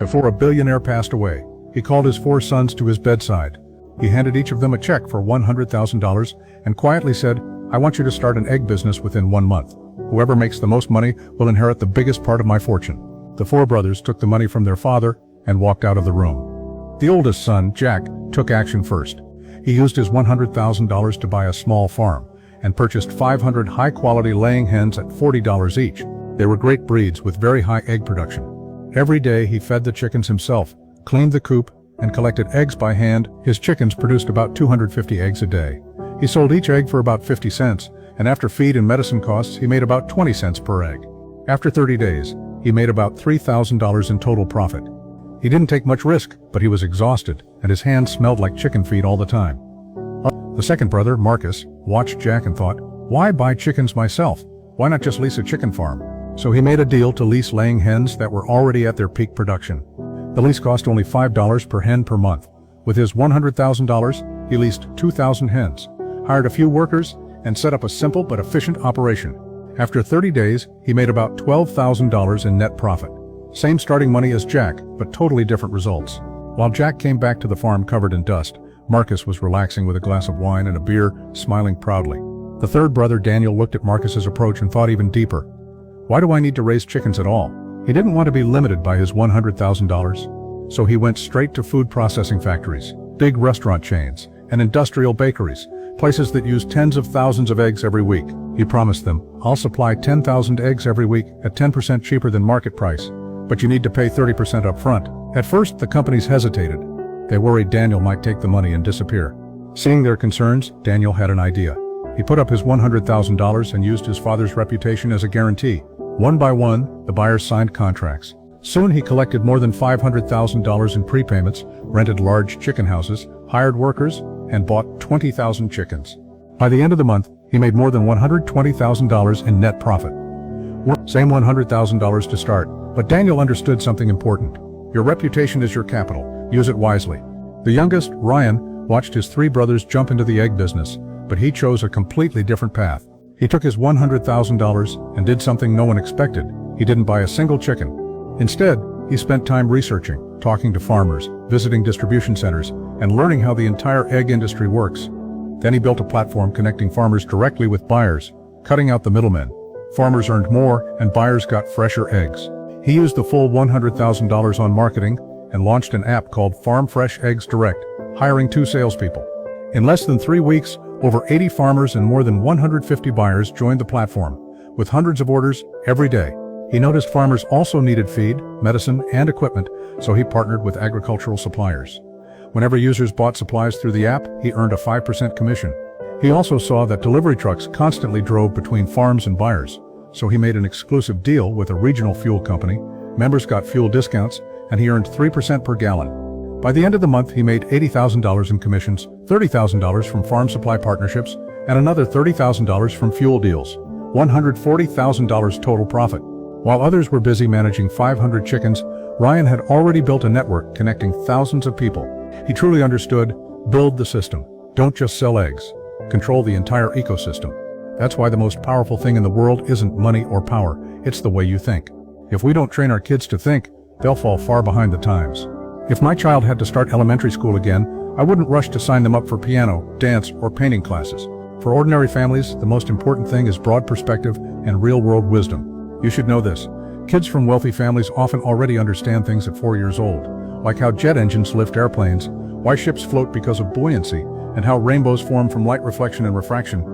Before a billionaire passed away, he called his 4 sons to his bedside. He handed each of them a check for $100,000 and quietly said, "I want you to start an egg business within 1 month. Whoever makes the most money will inherit the biggest part of my fortune." The 4 brothers took the money from their father and walked out of the room. The oldest son, Jack, took action first. He used his $100,000 to buy a small farm and purchased 500 high-quality laying hens at $40 each. They were great breeds with very high egg production. Every day he fed the chickens himself, cleaned the coop, and collected eggs by hand. His chickens produced about 250 eggs a day. He sold each egg for about 50 cents, and after feed and medicine costs, he made about 20 cents per egg. After 30 days, he made about $3,000 in total profit. He didn't take much risk, but he was exhausted, and his hands smelled like chicken feed all the time. The second brother, Marcus, watched Jack and thought, "Why buy chickens myself? Why not just lease a chicken farm?" So he made a deal to lease laying hens that were already at their peak production. The lease cost only $5 per hen per month. With his $100,000, he leased 2,000 hens, hired a few workers, and set up a simple but efficient operation. After 30 days, he made about $12,000 in net profit. Same starting money as Jack, but totally different results. While Jack came back to the farm covered in dust, Marcus was relaxing with a glass of wine and a beer, smiling proudly. The third brother, Daniel, looked at Marcus's approach and thought even deeper. Why do I need to raise chickens at all? He didn't want to be limited by his $100,000. So he went straight to food processing factories, big restaurant chains, and industrial bakeries, places that use tens of thousands of eggs every week. He promised them, "I'll supply 10,000 eggs every week at 10% cheaper than market price, but you need to pay 30% up front." At first, the companies hesitated. They worried Daniel might take the money and disappear. Seeing their concerns, Daniel had an idea. He put up his $100,000 and used his father's reputation as a guarantee. One by one, the buyers signed contracts. Soon he collected more than $500,000 in prepayments, rented large chicken houses, hired workers, and bought 20,000 chickens. By the end of the month, he made more than $120,000 in net profit. Same $100,000 to start, but Daniel understood something important. Your reputation is your capital. Use it wisely. The youngest, Ryan, watched his 3 brothers jump into the egg business, but he chose a completely different path. He took his $100,000 and did something no one expected. He didn't buy a single chicken. Instead, he spent time researching, talking to farmers, visiting distribution centers, and learning how the entire egg industry works. Then he built a platform connecting farmers directly with buyers, cutting out the middlemen. Farmers earned more and buyers got fresher eggs. He used the full $100,000 on marketing and launched an app called Farm Fresh Eggs Direct, hiring 2 salespeople. In less than 3 weeks, over 80 farmers and more than 150 buyers joined the platform, with hundreds of orders every day. He noticed farmers also needed feed, medicine, and equipment, so he partnered with agricultural suppliers. Whenever users bought supplies through the app, he earned a 5% commission. He also saw that delivery trucks constantly drove between farms and buyers, so he made an exclusive deal with a regional fuel company. Members got fuel discounts, and he earned 3% per gallon. By the end of the month, he made $80,000 in commissions, $30,000 from farm supply partnerships, and another $30,000 from fuel deals. $140,000 total profit. While others were busy managing 500 chickens, Ryan had already built a network connecting thousands of people. He truly understood, build the system. Don't just sell eggs. Control the entire ecosystem. That's why the most powerful thing in the world isn't money or power, it's the way you think. If we don't train our kids to think, they'll fall far behind the times. If my child had to start elementary school again, I wouldn't rush to sign them up for piano, dance, or painting classes. For ordinary families, the most important thing is broad perspective and real-world wisdom. You should know this. Kids from wealthy families often already understand things at 4 years old, like how jet engines lift airplanes, why ships float because of buoyancy, and how rainbows form from light reflection and refraction.